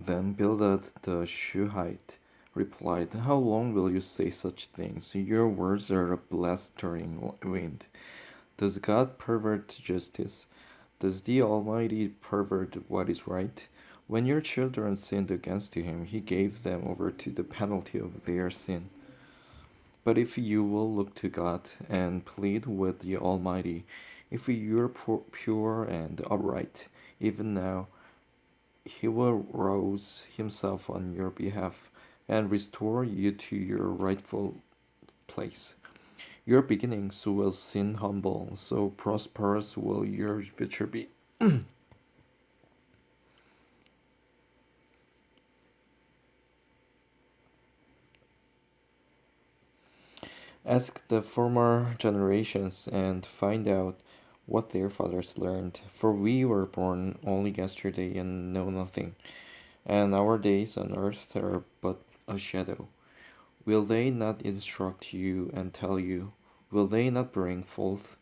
Then Bildad the Shuhite replied, "How long will you say such things? Your words are a blustering wind. Does God pervert justice? Does the Almighty pervert what is right? When your children sinned against him, he gave them over to the penalty of their sin. But if you will look to God and plead with the Almighty, if you're pure and upright, even now, he will rouse himself on your behalf and restore you to your rightful place. Your beginnings will seem humble, so prosperous will your future be." Ask the former generations and find out what their fathers learned, for we were born only yesterday and know nothing, and our days on earth are but a shadow. Will they not instruct you and tell you? Will they not bring forth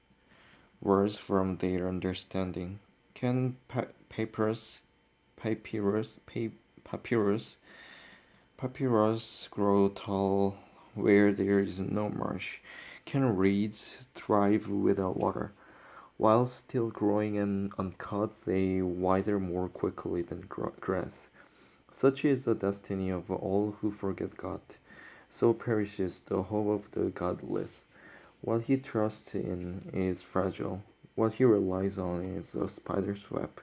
words from their understanding? Can papyrus, papyrus, papyrus grow tall where there is no marsh? Can reeds thrive without water? While still growing and uncut, they wither more quickly than grass. Such is the destiny of all who forget God. So perishes the hope of the godless. What he trusts in is fragile. What he relies on is a spider's web.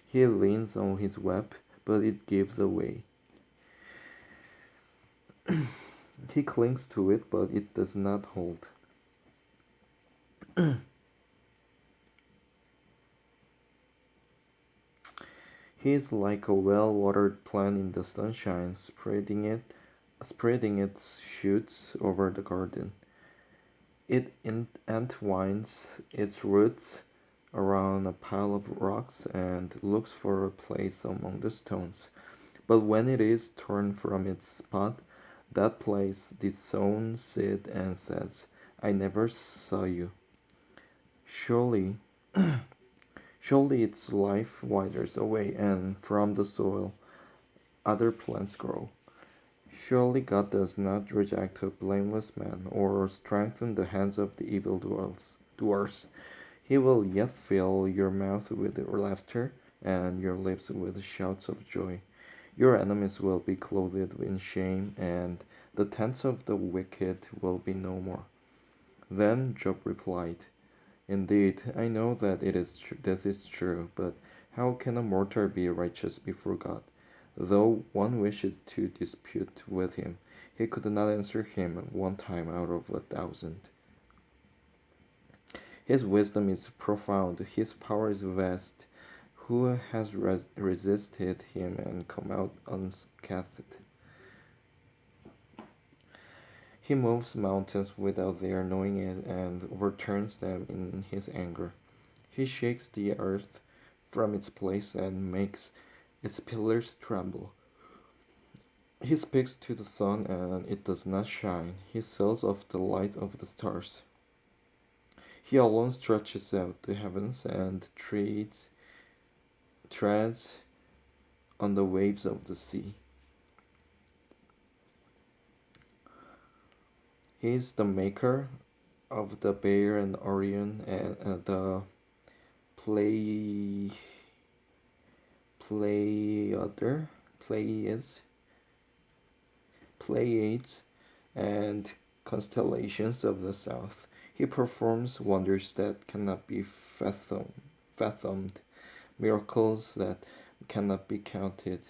He leans on his web, but it gives away. He clings to it, but it does not hold. He is like a well-watered plant in the sunshine, spreading its shoots over the garden. It entwines its roots around a pile of rocks and looks for a place among the stones. But when it is torn from its spot, that place disowns it and says, "I never saw you." Surely, surely its life withers away, and from the soil other plants grow. Surely God does not reject a blameless man, or strengthen the hands of the evil doers. He will yet fill your mouth with laughter, and your lips with shouts of joy. Your enemies will be clothed in shame, and the tents of the wicked will be no more. Then Job replied, "Indeed, I know that this is true, but how can a mortal be righteous before God? Though one wishes to dispute with him, he could not answer him one time out of 1,000. His wisdom is profound, his power is vast. Who has resisted him and come out unscathed? He moves mountains without their knowing it and overturns them in his anger. He shakes the earth from its place and makes its pillars tremble. He speaks to the sun and it does not shine. He sells off the light of the stars. He alone stretches out the heavens and treads on the waves of the sea. He is the maker of the Bear and Orion and the Play Pleiader, Pleiades, Pleiades, and constellations of the south. He performs wonders that cannot be fathomed, miracles that cannot be counted.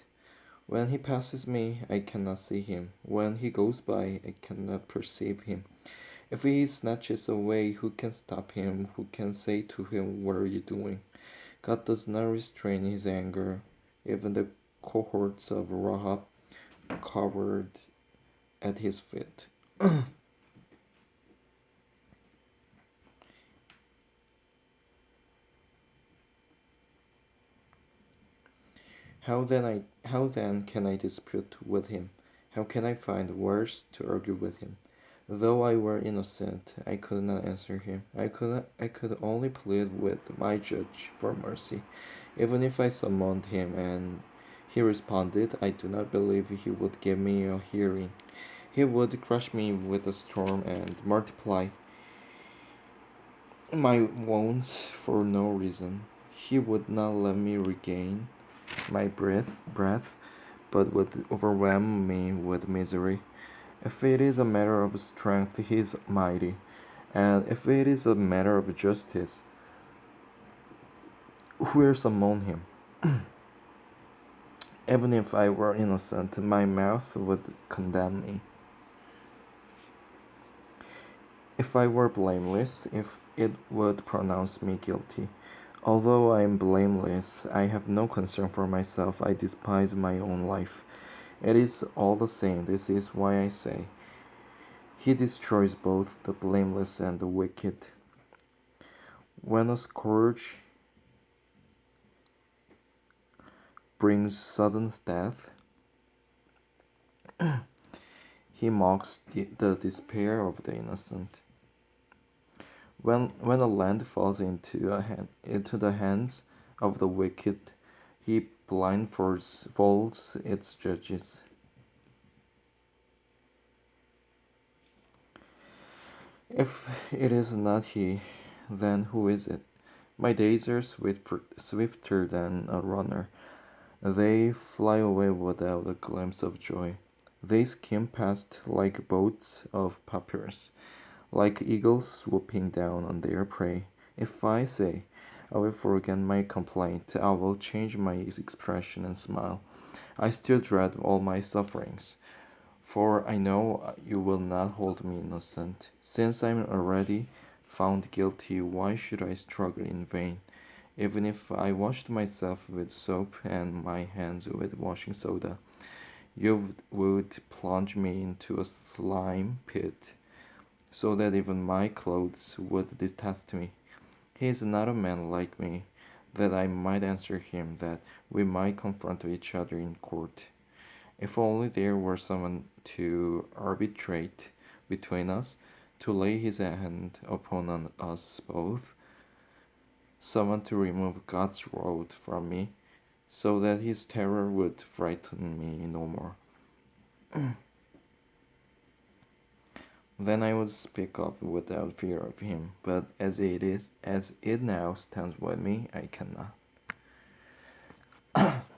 When he passes me, I cannot see him. When he goes by, I cannot perceive him. If he snatches away, who can stop him? Who can say to him, "What are you doing?" God does not restrain his anger. Even the cohorts of Rahab cowered at his feet. How then can I dispute with him? How can I find words to argue with him? Though I were innocent, I could not answer him. I could only plead with my judge for mercy. Even if I summoned him and He responded, I do not believe he would give me a hearing. He would crush me with a storm and multiply my wounds for no reason. He would not let me regain my breath, but would overwhelm me with misery. If it is a matter of strength, he is mighty, and if it is a matter of justice, who is among him? Even if I were innocent, my mouth would condemn me. If I were blameless, if it would pronounce me guilty. Although I am blameless, I have no concern for myself. I despise my own life. It is all the same. This is why I say, He destroys both the blameless and the wicked. When a scourge brings sudden death, He mocks the despair of the innocent. When a land falls into the hands of the wicked, he blindfolds its judges. If it is not he, then who is it? My days are swifter than a runner. They fly away without a glimpse of joy. They skim past like boats of papyrus, like eagles swooping down on their prey. If I say, I will forget my complaint, I will change my expression and smile. I still dread all my sufferings, for I know you will not hold me innocent. Since I am already found guilty, why should I struggle in vain? Even if I washed myself with soap and my hands with washing soda, you would plunge me into a slime pit, so that even my clothes would detest me. He is not a man like me, that I might answer him, that we might confront each other in court. If only there were someone to arbitrate between us, to lay his hand upon us both, someone to remove God's wrath from me, so that his terror would frighten me no more. Then I would speak up without fear of him, but as it now stands with me, I cannot.